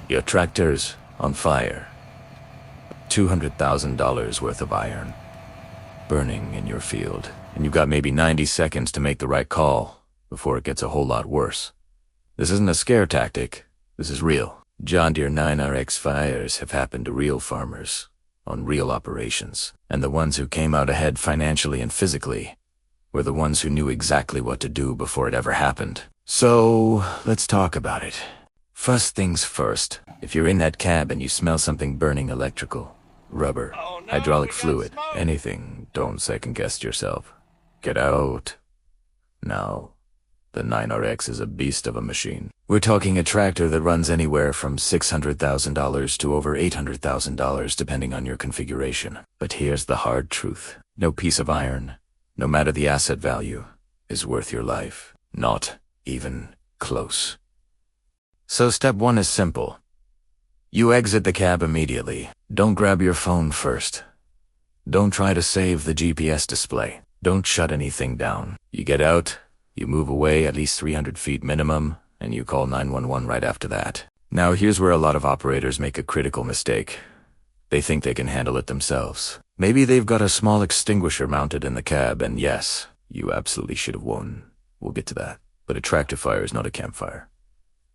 Your tractor's on fire. $200,000 worth of iron burning in your field, and you've got maybe 90 seconds to make the right call before it gets a whole lot worse. This isn't a scare tactic. This is real. John Deere 9RX fires have happened to real farmers on real operations, and the ones who came out ahead financially and physically were the ones who knew exactly what to do before it ever happened. So, let's talk about it. First things first, if you're in that cab and you smell something burning electrical, rubber, hydraulic fluid, anything, don't second-guess yourself. Get out. Now, the 9RX is a beast of a machine. We're talking a tractor that runs anywhere from $600,000 to over $800,000 depending on your configuration. But here's the hard truth. No piece of iron, no matter the asset value, is worth your life. Not even close. So step one is simple. You exit the cab immediately. Don't grab your phone first. Don't try to save the GPS display. Don't shut anything down. You get out, you move away at least 300 feet minimum, and you call 911 right after that. Now here's where a lot of operators make a critical mistake. They think they can handle it themselves. Maybe they've got a small extinguisher mounted in the cab, and yes, you absolutely should have won. We'll get to that. But a tractor fire is not a campfire.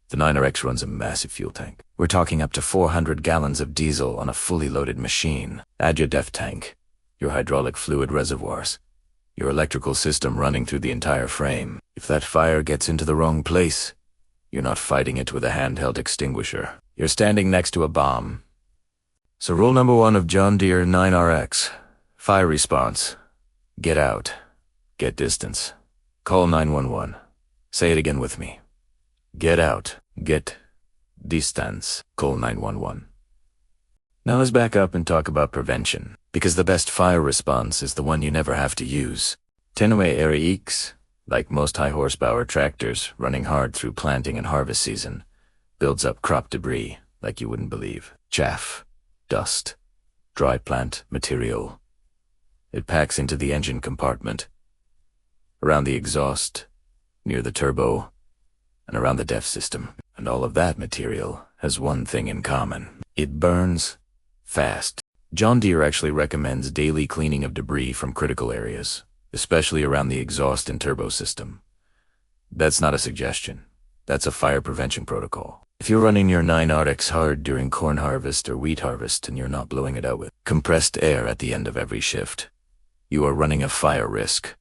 The 9RX runs a massive fuel tank. We're talking up to 400 gallons of diesel on a fully loaded machine. Add your def tank, your hydraulic fluid reservoirs, your electrical system running through the entire frame. If that fire gets into the wrong place, you're not fighting it with a handheld extinguisher. You're standing next to a bomb. So rule number one of John Deere 9RX, fire response. Get out. Get distance. Call 911. Say it again with me. Get out. Get distance. Call 911. Now let's back up and talk about prevention, because the best fire response is the one you never have to use. Tenue RX, like most high horsepower tractors running hard through planting and harvest season, builds up crop debris like you wouldn't believe. Chaff, dust, dry plant material. It packs into the engine compartment, around the exhaust, near the turbo, and around the def system. And all of that material has one thing in common. It burns fast. John Deere actually recommends daily cleaning of debris from critical areas, especially around the exhaust and turbo system. That's not a suggestion. That's a fire prevention protocol. If you're running your 9RX hard during corn harvest or wheat harvest and you're not blowing it out with compressed air at the end of every shift, you are running a fire risk.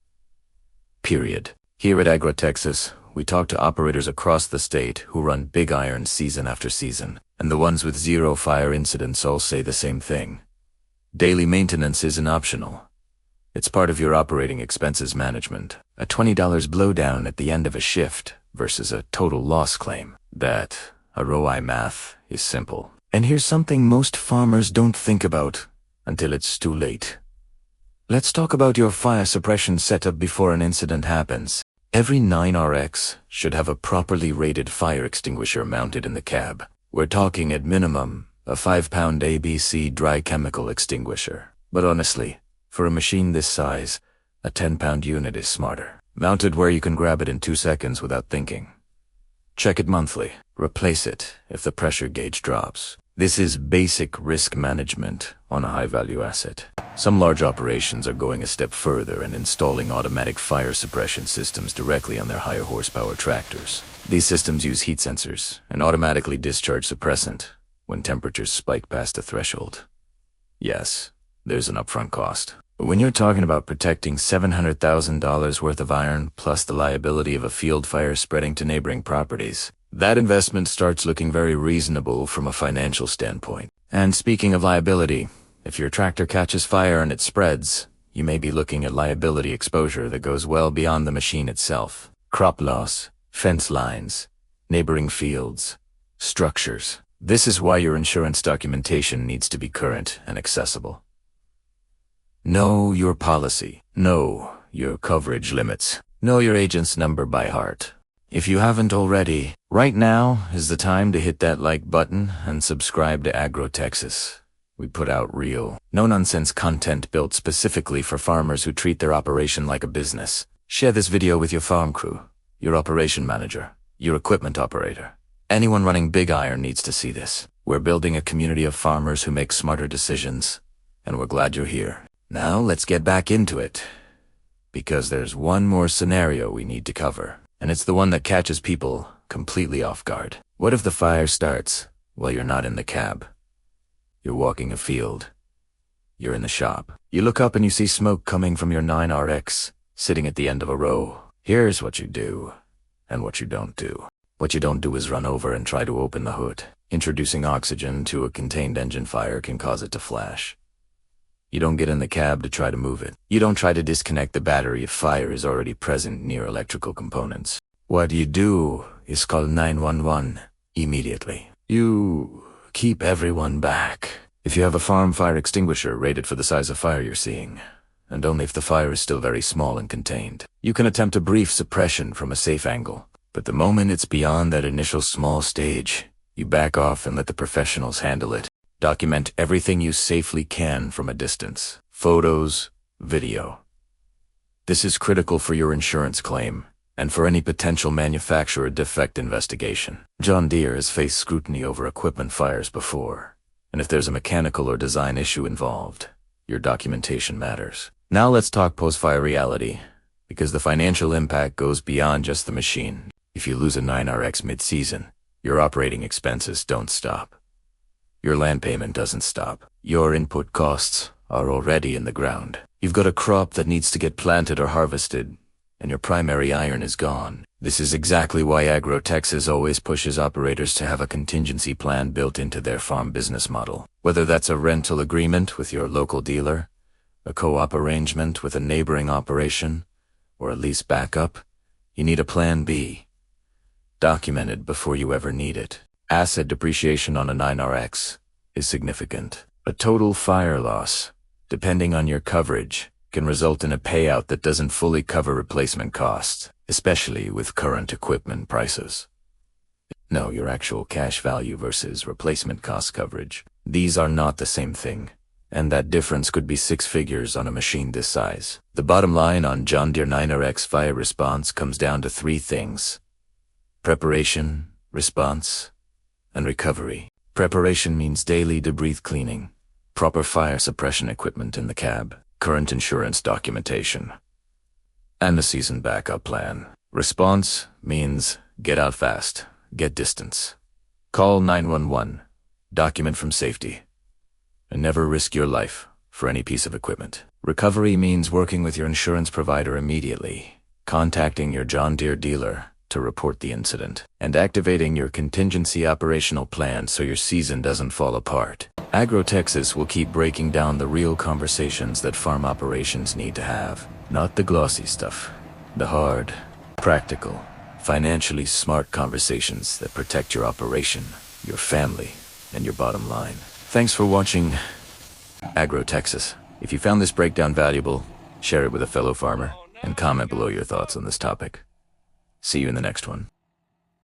Period. Here at AgroTexas, we talk to operators across the state who run big iron season after season, and the ones with zero fire incidents all say the same thing. Daily maintenance isn't optional. It's part of your operating expenses management. A $20 blowdown at the end of a shift versus a total loss claim. That, ROI math, is simple. And here's something most farmers don't think about until it's too late. Let's talk about your fire suppression setup before an incident happens. Every 9RX should have a properly rated fire extinguisher mounted in the cab. We're talking at minimum a 5-pound ABC dry chemical extinguisher. But honestly, for a machine this size, a 10-pound unit is smarter. Mounted where you can grab it in 2 seconds without thinking. Check it monthly. Replace it if the pressure gauge drops. This is basic risk management on a high-value asset. Some large operations are going a step further and installing automatic fire suppression systems directly on their higher horsepower tractors. These systems use heat sensors and automatically discharge suppressant when temperatures spike past a threshold. Yes, there's an upfront cost. But when you're talking about protecting $700,000 worth of iron plus the liability of a field fire spreading to neighboring properties, that investment starts looking very reasonable from a financial standpoint. And speaking of liability, if your tractor catches fire and it spreads, you may be looking at liability exposure that goes well beyond the machine itself. Crop loss, fence lines, neighboring fields, structures. This is why your insurance documentation needs to be current and accessible. Know your policy. Know your coverage limits. Know your agent's number by heart. If you haven't already, right now is the time to hit that like button and subscribe to AgroTexas. We put out real, no-nonsense content built specifically for farmers who treat their operation like a business. Share this video with your farm crew, your operation manager, your equipment operator, Anyone running big iron needs to see this. We're building a community of farmers who make smarter decisions, and we're glad you're here. Now let's get back into it, because there's one more scenario we need to cover, and it's the one that catches people completely off guard. What if the fire starts while you're not in the cab? You're walking a field. You're in the shop. You look up and you see smoke coming from your 9RX sitting at the end of a row. Here's what you do, and what you don't do. What you don't do is run over and try to open the hood. Introducing oxygen to a contained engine fire can cause it to flash. You don't get in the cab to try to move it. You don't try to disconnect the battery if fire is already present near electrical components. What you do is call 911 immediately. You keep everyone back. If you have a farm fire extinguisher rated for the size of fire you're seeing, and only if the fire is still very small and contained, you can attempt a brief suppression from a safe angle. But the moment it's beyond that initial small stage, you back off and let the professionals handle it. Document everything you safely can from a distance. Photos, video. This is critical for your insurance claim, and for any potential manufacturer defect investigation. John Deere has faced scrutiny over equipment fires before, and if there's a mechanical or design issue involved, your documentation matters. Now let's talk post-fire reality, because the financial impact goes beyond just the machine. If you lose a 9RX mid-season, your operating expenses don't stop. Your land payment doesn't stop. Your input costs are already in the ground. You've got a crop that needs to get planted or harvested, and your primary iron is gone. This is exactly why AgroTexas always pushes operators to have a contingency plan built into their farm business model. Whether that's a rental agreement with your local dealer, a co-op arrangement with a neighboring operation, or a lease backup, you need a plan B, documented before you ever need it. Asset depreciation on a 9RX is significant. A total fire loss, depending on your coverage, can result in a payout that doesn't fully cover replacement costs, especially with current equipment prices. No, your actual cash value versus replacement cost coverage. These are not the same thing, and that difference could be 6 figures on a machine this size. The bottom line on John Deere 9RX fire response comes down to 3 things: preparation, response, and recovery. Preparation means daily debris cleaning, proper fire suppression equipment in the cab, current insurance documentation, and a seasoned backup plan. Response means get out fast, get distance. Call 911, document from safety, and never risk your life for any piece of equipment. Recovery means working with your insurance provider immediately, contacting your John Deere dealer to report the incident, and activating your contingency operational plan so your season doesn't fall apart. AgroTexas will keep breaking down the real conversations that farm operations need to have, not the glossy stuff, the hard, practical, financially smart conversations that protect your operation, your family, and your bottom line. Thanks for watching AgroTexas. If you found this breakdown valuable, share it with a fellow farmer, and comment below your thoughts on this topic. See you in the next one.